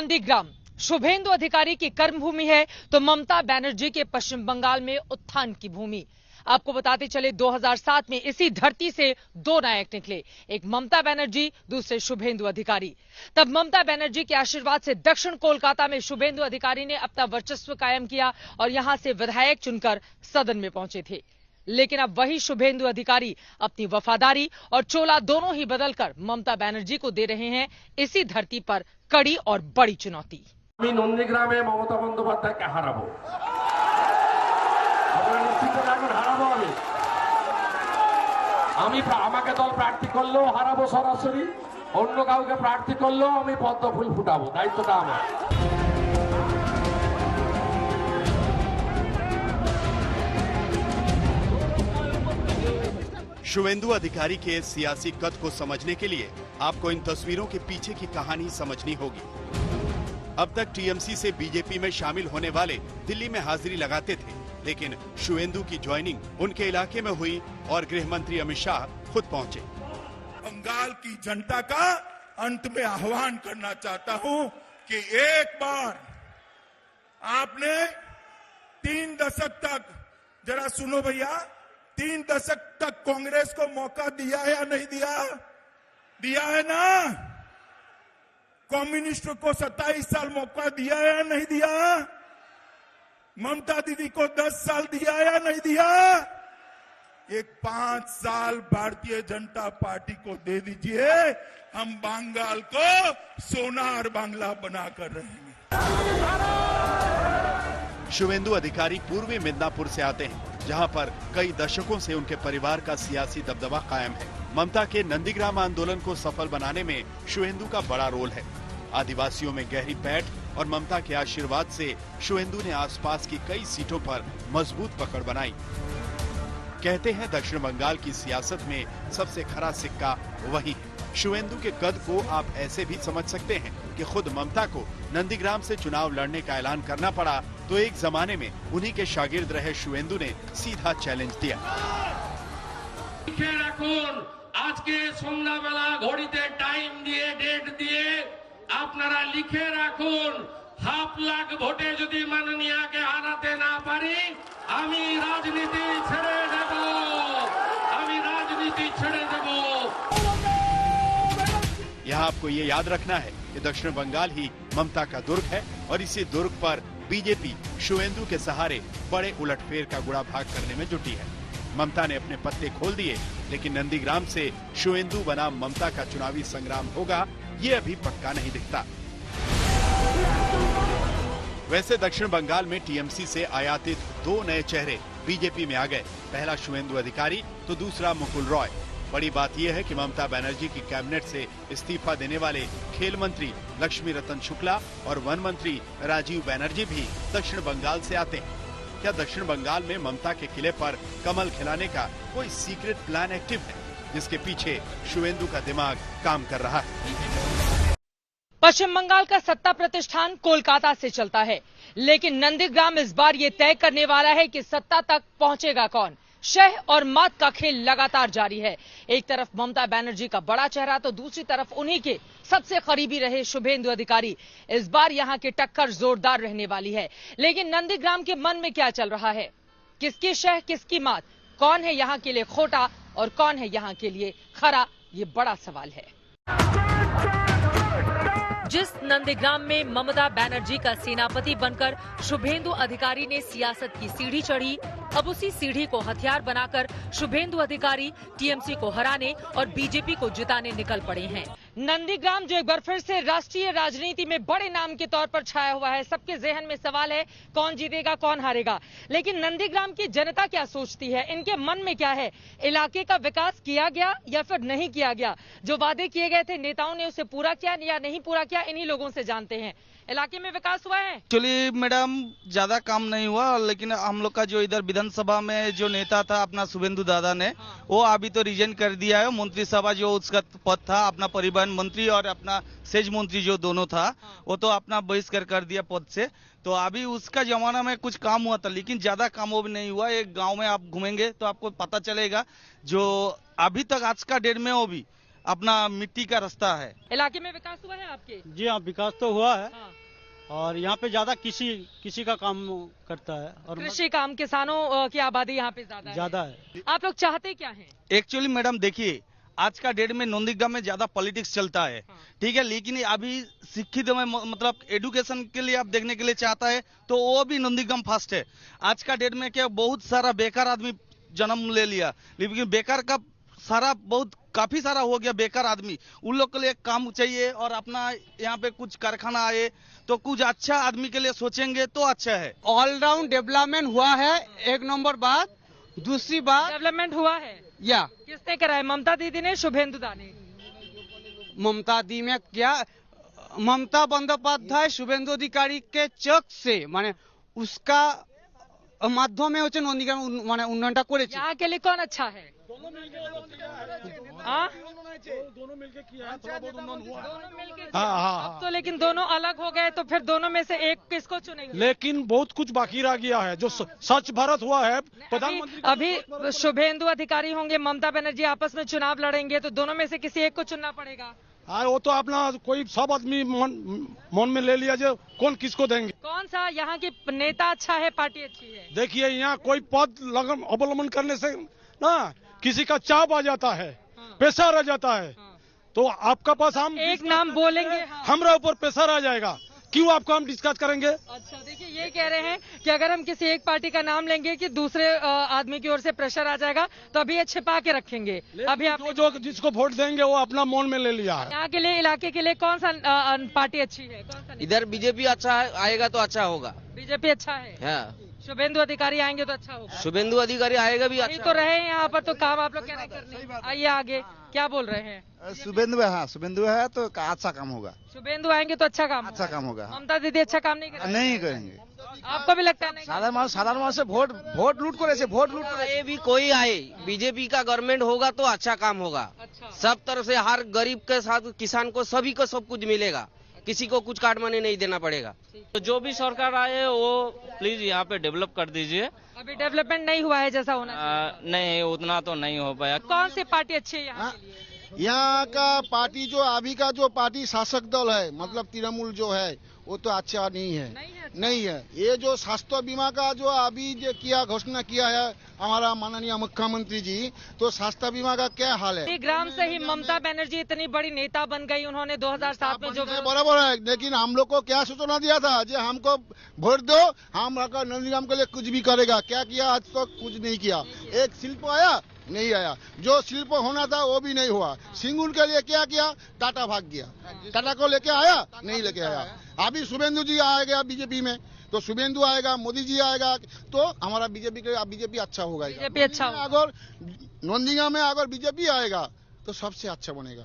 नंदीग्राम शुभेंदु अधिकारी की कर्मभूमि है तो ममता बनर्जी के पश्चिम बंगाल में उत्थान की भूमि। आपको बताते चले 2007 में इसी धरती से दो नायक निकले, एक ममता बनर्जी, दूसरे शुभेंदु अधिकारी। तब ममता बनर्जी के आशीर्वाद से दक्षिण कोलकाता में शुभेंदु अधिकारी ने अपना वर्चस्व कायम किया और यहां से विधायक चुनकर सदन में पहुंचे थे। लेकिन अब वही शुभेंदु अधिकारी अपनी वफादारी और चोला दोनों ही बदलकर ममता बनर्जी को दे रहे हैं इसी धरती पर कड़ी और बड़ी चुनौती। नंदीग्रामे ममता बंदोपाध्याय के हाराबो, আমাকে দল প্রার্থী করলেও হারাবো, সরাসরি অন্য কাউকে প্রার্থী করলেও আমি পদ্ম ফুল ফুটাবো, দায়িত্বটা আমার। शुभेंदु अधिकारी के सियासी कद को समझने के लिए आपको इन तस्वीरों के पीछे की कहानी समझनी होगी। अब तक टीएमसी से बीजेपी में शामिल होने वाले दिल्ली में हाजिरी लगाते थे, लेकिन शुभेंदु की ज्वाइनिंग उनके इलाके में हुई और गृह मंत्री अमित शाह खुद पहुंचे। बंगाल की जनता का अंत में आह्वान करना चाहता हूं कि एक बार आपने 3 दशक तक, जरा सुनो भैया, 3 दशक तक कांग्रेस को मौका दिया है या नहीं दिया? दिया है ना? कम्युनिस्ट को 27 साल मौका दिया है या नहीं दिया? ममता दीदी को 10 साल दिया या नहीं दिया? एक 5 साल भारतीय जनता पार्टी को दे दीजिए, हम बंगाल को सोनार बांग्ला बनाकर रहेंगे। शुभेंदु अधिकारी पूर्वी मिदनापुर से आते हैं, जहां पर कई दशकों से उनके परिवार का सियासी दबदबा कायम है। ममता के नंदीग्राम आंदोलन को सफल बनाने में शुभेंदु का बड़ा रोल है। आदिवासियों में गहरी पैठ और ममता के आशीर्वाद से शुभेंदु ने आसपास की कई सीटों पर मजबूत पकड़ बनाई। कहते हैं दक्षिण बंगाल की सियासत में सबसे खरा सिक्का वही है। शुभेंदु के कद को आप ऐसे भी समझ सकते हैं कि खुद ममता को नंदीग्राम से चुनाव लड़ने का ऐलान करना पड़ा तो एक जमाने में उन्हीं के शागिर्द रहे शुभेंदु ने सीधा चैलेंज दिया। लिखे रखून, आज के सन्ध्या बेला घड़ीते टाइम दिए, डेट दिए, আপনারা লিখে রাখুন, 1/2 লাখ ভোটে যদি মাননীয়াকে হারাতে না পারি আমি রাজনীতি ছেড়ে দেব, আমি রাজনীতি ছেড়ে দেব। यहाँ आपको ये याद रखना है कि दक्षिण बंगाल ही ममता का दुर्ग है और इसी दुर्ग पर बीजेपी शुभेंदु के सहारे बड़े उलटफेर का गुड़ा भाग करने में जुटी है। ममता ने अपने पत्ते खोल दिए, लेकिन नंदीग्राम से शुभेंदु बनाम ममता का चुनावी संग्राम होगा, ये अभी पक्का नहीं दिखता। वैसे दक्षिण बंगाल में टीएमसी से आयातित 2 नए चेहरे बीजेपी में आ गए। पहला शुभेंदु अधिकारी तो दूसरा मुकुल रॉय। बड़ी बात यह है कि ममता बनर्जी की कैबिनेट से इस्तीफा देने वाले खेल मंत्री लक्ष्मी रतन शुक्ला और वन मंत्री राजीव बनर्जी भी दक्षिण बंगाल से आते हैं। क्या दक्षिण बंगाल में ममता के किले पर कमल खिलाने का कोई सीक्रेट प्लान एक्टिव है, जिसके पीछे शुभेंदु का दिमाग काम कर रहा है? पश्चिम बंगाल का सत्ता प्रतिष्ठान कोलकाता से चलता है, लेकिन नंदीग्राम इस बार ये तय करने वाला है कि सत्ता तक पहुंचेगा कौन। शह और मात का खेल लगातार जारी है। एक तरफ ममता बनर्जी का बड़ा चेहरा तो दूसरी तरफ उन्हीं के सबसे करीबी रहे शुभेंदु अधिकारी। इस बार यहां की टक्कर जोरदार रहने वाली है, लेकिन नंदीग्राम के मन में क्या चल रहा है? किसकी शह, किसकी मात? कौन है यहां के लिए खोटा और कौन है यहां के लिए खरा? ये बड़ा सवाल है। जिस नंदीग्राम में ममता बनर्जी का सेनापति बनकर शुभेंदु अधिकारी ने सियासत की सीढ़ी चढ़ी, अब उसी सीढ़ी को हथियार बनाकर शुभेंदु अधिकारी टीएमसी को हराने और बीजेपी को जिताने निकल पड़े हैं। नंदीग्राम जो एक बार फिर से राष्ट्रीय राजनीति में बड़े नाम के तौर पर छाया हुआ है। सबके जहन में सवाल है कौन जीतेगा, कौन हारेगा। लेकिन नंदीग्राम की जनता क्या सोचती है, इनके मन में क्या है? इलाके का विकास किया गया या फिर नहीं किया गया? जो वादे किए गए थे नेताओं ने उसे पूरा किया या नहीं पूरा किया, इन्हीं लोगों से जानते हैं। इलाके में विकास हुआ है? एक्चुअली मैडम ज्यादा काम नहीं हुआ, लेकिन हम लोग का जो इधर विधानसभा में जो नेता था अपना शुभेंदु दादा ने, वो अभी तो रिजाइन कर दिया है। मंत्री सभा जो उसका पद था, अपना परिवहन मंत्री और अपना सेज मंत्री जो दोनों था, वो तो अपना बहिष्कार कर दिया पद से। तो अभी उसका जमाना में कुछ काम हुआ था, लेकिन ज्यादा काम वो भी नहीं हुआ। एक गाँव में आप घूमेंगे तो आपको पता चलेगा, जो अभी तक आज का डेट में वो भी अपना मिट्टी का रास्ता है। इलाके में विकास हुआ है आपके? जी हाँ, विकास तो हुआ है। हाँ। और यहाँ पे ज्यादा किसी का काम करता है और कृषि काम, किसानों की आबादी यहाँ पे ज्यादा है। आप लोग चाहते क्या हैं? एक्चुअली मैडम देखिए, आज का डेट में नंदीग्राम में ज्यादा पॉलिटिक्स चलता है, ठीक है, लेकिन अभी शिक्षित में मतलब एजुकेशन के लिए आप देखने के लिए चाहता है तो वो भी नंदीग्राम फर्स्ट है। आज का डेट में क्या बहुत सारा बेकार आदमी जन्म ले लिया, लेकिन बेकार का काफी सारा हो गया बेकार आदमी, उन लोग के लिए काम चाहिए और अपना यहाँ पे कुछ कारखाना आए तो कुछ अच्छा आदमी के लिए सोचेंगे तो अच्छा है। ऑलराउंड डेवलपमेंट हुआ है, एक नंबर बात। दूसरी बात, डेवलपमेंट हुआ है या किसने करा है? ममता दीदी ने, शुभेंदु दा ने? ममता दी में क्या, ममता बंदोपाध्याय शुभेंदु अधिकारी के चक से माने उसका माध्यमे হচ্ছে নন্দীগ্রাম মানে উন্নয়নটা করেছে। यहाँ के लिए कौन अच्छा है? हाँ? दोनों मिलके किया है, थोड़ा बहुत उन्नयन हुआ है। दोनों मिलके हाँ। अब तो लेकिन दोनों अलग हो गए तो फिर दोनों में से एक किसको चुनेंगे? लेकिन बहुत कुछ बाकी रह गया है जो स्वच्छ भारत हुआ है। प्रधानमंत्री अभी शुभेंदु अधिकारी होंगे, ममता बनर्जी आपस में चुनाव लड़ेंगे तो दोनों में से किसी एक को चुनना पड़ेगा। हाँ, वो तो अपना कोई सब आदमी मन में ले लिया जो कौन किसको देंगे। कौन सा यहाँ की नेता अच्छा है, पार्टी अच्छी है? देखिए, यहाँ कोई पद अवलंबन करने से ना किसी का चाप आ जाता है, पैसा रह जाता है, तो आपका पास हम एक नाम बोलेंगे, हमारा ऊपर पैसा रह जाएगा, क्यों आपको हम डिस्कस करेंगे? अच्छा, देखिए ये कह रहे हैं कि अगर हम किसी एक पार्टी का नाम लेंगे कि दूसरे आदमी की ओर से प्रेशर आ जाएगा तो अभी ये छिपा के रखेंगे। अभी आप जो जिसको वोट देंगे वो अपना मन में ले लिया है। यहाँ के लिए, इलाके के लिए कौन सा पार्टी अच्छी है? कौन सा? इधर बीजेपी अच्छा आएगा तो अच्छा होगा। बीजेपी अच्छा है। हाँ, शुभेंदु अधिकारी आएंगे तो अच्छा होगा। शुभेंदु अधिकारी आएगा भी अच्छा। तो रहे यहाँ पर तो काम आप लोग क्या नहीं करने। आइए आगे, क्या बोल रहे हैं? शुभेंदु है तो अच्छा काम होगा। शुभेंदु आएंगे तो अच्छा काम होगा। ममता दीदी अच्छा काम नहीं करेंगे? नहीं करेंगे। आपको भी लगता है? नहीं, साधारण मानस से वोट लूट करे ये भी कोई आए, बीजेपी का गवर्नमेंट होगा तो अच्छा काम होगा। अच्छा। सब तरफ से हर गरीब के साथ किसान को सभी को सब कुछ मिलेगा, किसी को कुछ कार्ड मनी नहीं देना पड़ेगा। तो जो भी सरकार आए वो प्लीज यहाँ पे डेवलप कर दीजिए। अभी डेवलपमेंट नहीं हुआ है जैसा होना चाहिए। नहीं, उतना तो नहीं हो पाया। कौन सी पार्टी अच्छी है यहाँ के लिए? यहाँ का पार्टी जो अभी का जो पार्टी शासक दल है, मतलब तृणमूल जो है वो तो अच्छा नहीं है। नहीं है। ये जो स्वास्थ्य बीमा का जो अभी जो घोषणा किया है हमारा माननीय मुख्यमंत्री जी, तो स्वास्थ्य बीमा का क्या हाल है? ग्राम से ही ममता बनर्जी इतनी बड़ी नेता बन गई, उन्होंने 2007 में जो बराबर है, लेकिन हम लोग को क्या सूचना दिया था जो हमको वोट दो, हम नंदीग्राम के लिए कुछ भी करेगा। क्या किया? आज तक कुछ नहीं किया। एक शिल्प आया, नहीं आया। जो शिल्प होना था वो भी नहीं हुआ। सिंगुल के लिए क्या किया? टाटा भाग गया। टाटा को लेके आया, नहीं लेके आया। अभी शुभेंदु जी आएगा बीजेपी में, तो शुभेंदु आएगा, मोदी जी आएगा, तो हमारा बीजेपी अच्छा होगा। बीजेपी अच्छा होगा। अगर नंदीग्राम में अगर बीजेपी आएगा तो सबसे अच्छा बनेगा।